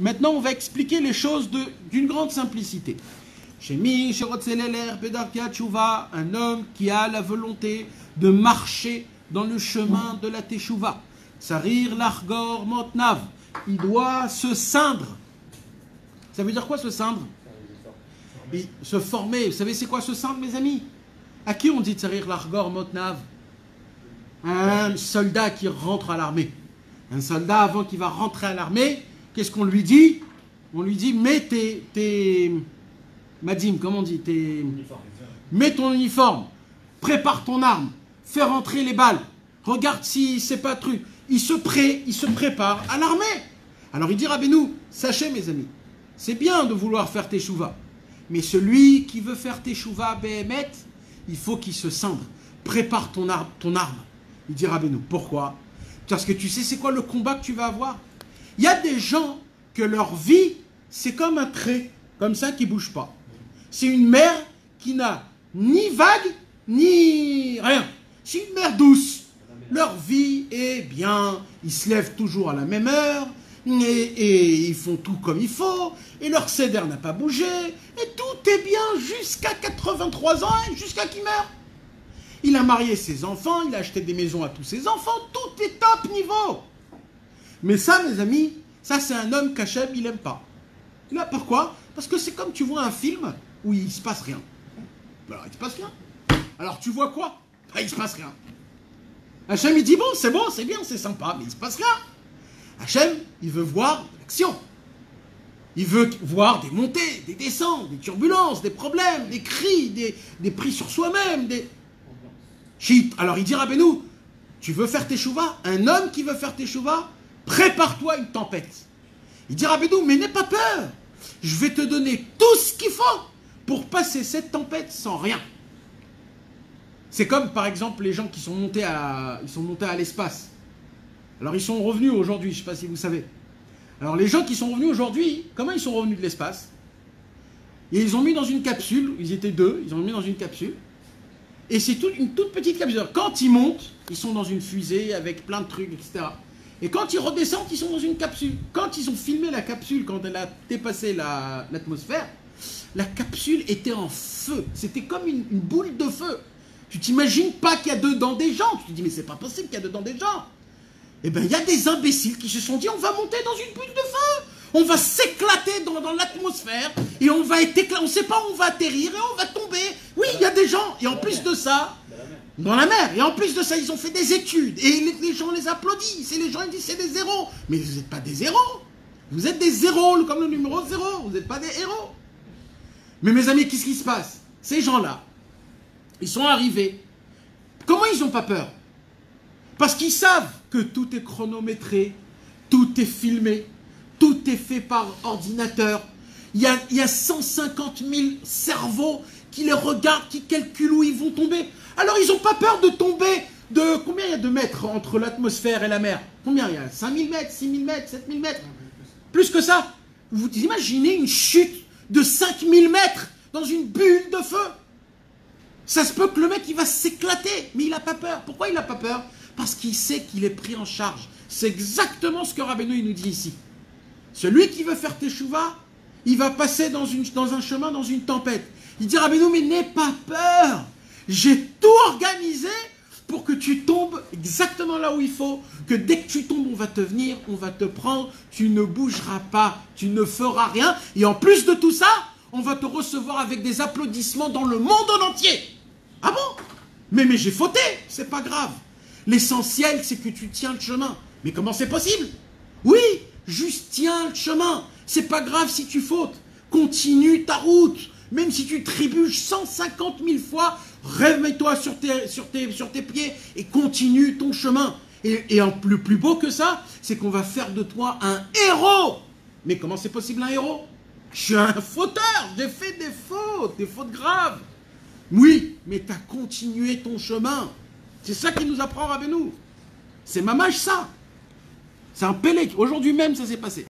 Maintenant, on va expliquer les choses d'une grande simplicité. Shemi, Sherotzeler, Bedarkia Tchouva, un homme qui a la volonté de marcher dans le chemin de la Teshuvah. Sarir Largor Motnav. Il doit se ceindre. Ça veut dire quoi se ceindre? Et se former. Vous savez c'est quoi se ceindre, mes amis? À qui on dit Sarir Largor Motnav? Un soldat qui rentre à l'armée. Un soldat, avant qu'il va rentrer à l'armée, qu'est-ce qu'on lui dit? On lui dit, mets tes Madim, comment on dit mets ton uniforme, prépare ton arme, fais rentrer les balles, regarde si c'est pas truc. Il se prépare à l'armée. Alors il dit, Rabbeinu, sachez mes amis, c'est bien de vouloir faire teshuva, mais celui qui veut faire teshuva behemet, il faut qu'il se cendre. Prépare ton arme. Il dit, Rabbeinu, pourquoi? Parce que tu sais c'est quoi le combat que tu vas avoir? Il y a des gens que leur vie, c'est comme un trait, comme ça, qui ne bouge pas. C'est une mer qui n'a ni vague, ni rien. C'est une mer douce. Leur vie est bien. Ils se lèvent toujours à la même heure, et ils font tout comme il faut, et leur céder n'a pas bougé, et tout est bien jusqu'à 83 ans, et jusqu'à qu'il meure. Il a marié ses enfants, il a acheté des maisons à tous ses enfants, tout est top niveau. Mais ça, mes amis, ça c'est un homme qu'Hachem, il n'aime pas. Là, pourquoi? Parce que c'est comme tu vois un film où il ne se passe rien. Alors, il ne se passe rien. Alors, tu vois quoi? Il ne se passe rien. Hachem, il dit, bon, c'est bien, c'est sympa, mais il ne se passe rien. Hachem, il veut voir l'action. Il veut voir des montées, des descentes, des turbulences, des problèmes, des cris, des pris sur soi-même, des... Shit. Alors, il dit, Rabbeinu, tu veux faire teshuva? Un homme qui veut faire teshuva, prépare-toi une tempête. Il dit, Rabbeinu, mais n'aie pas peur. Je vais te donner tout ce qu'il faut pour passer cette tempête sans rien. C'est comme, par exemple, les gens qui sont montés à l'espace. Alors, ils sont revenus aujourd'hui, je ne sais pas si vous savez. Alors, les gens qui sont revenus aujourd'hui, comment ils sont revenus de l'espace? Et ils ont mis dans une capsule, ils étaient deux, ils ont mis dans une capsule. Et c'est une toute petite capsule. Alors, quand ils montent, ils sont dans une fusée avec plein de trucs, etc. Et quand ils redescendent, ils sont dans une capsule. Quand ils ont filmé la capsule, quand elle a dépassé l'atmosphère, la capsule était en feu. C'était comme une boule de feu. Tu t'imagines pas qu'il y a dedans des gens. Tu te dis, mais c'est pas possible qu'il y a dedans des gens. Eh bien, il y a des imbéciles qui se sont dit, on va monter dans une bulle de feu. On va s'éclater dans l'atmosphère et on va être éclaté. On ne sait pas où on va atterrir et on va tomber. Oui, il y a des gens. Et en plus de ça... Dans la mer. Et en plus de ça, ils ont fait des études. Et les gens les applaudissent. Et les gens ils disent c'est des zéros. Mais vous n'êtes pas des héros. Vous êtes des zéros, comme le numéro 0. Vous n'êtes pas des héros. Mais mes amis, qu'est-ce qui se passe? Ces gens-là, ils sont arrivés. Comment ils n'ont pas peur? Parce qu'ils savent que tout est chronométré, tout est filmé, tout est fait par ordinateur. Il y a 150 000 cerveaux qui les regardent, qui calculent où ils vont tomber. Alors, ils n'ont pas peur de tomber de... Combien il y a de mètres entre l'atmosphère et la mer? Combien il y a? 5000 mètres, 6000 mètres, 7000 mètres? Plus que ça. Vous imaginez une chute de 5000 mètres dans une bulle de feu? Ça se peut que le mec, il va s'éclater. Mais il n'a pas peur. Pourquoi il n'a pas peur? Parce qu'il sait qu'il est pris en charge. C'est exactement ce que Rabbeinu il nous dit ici. Celui qui veut faire teshuva, il va passer dans un chemin, dans une tempête. Il dit, Rabbeinu, mais n'aie pas peur. J'ai tout organisé pour que tu tombes exactement là où il faut, que dès que tu tombes, on va te venir, on va te prendre, tu ne bougeras pas, tu ne feras rien, et en plus de tout ça, on va te recevoir avec des applaudissements dans le monde entier. Ah bon? Mais j'ai fauté, c'est pas grave. L'essentiel, c'est que tu tiens le chemin. Mais comment c'est possible? Oui, juste tiens le chemin. C'est pas grave si tu fautes. Continue ta route. Même si tu trébuches 150 000 fois, remets-toi sur tes pieds et continue ton chemin. Et le plus beau que ça, c'est qu'on va faire de toi un héros. Mais comment c'est possible un héros? Je suis un fauteur, j'ai fait des fautes graves. Oui, mais tu as continué ton chemin. C'est ça qui nous apprend Rabbeinu. C'est mamage ça. C'est un pélé. Aujourd'hui même, ça s'est passé.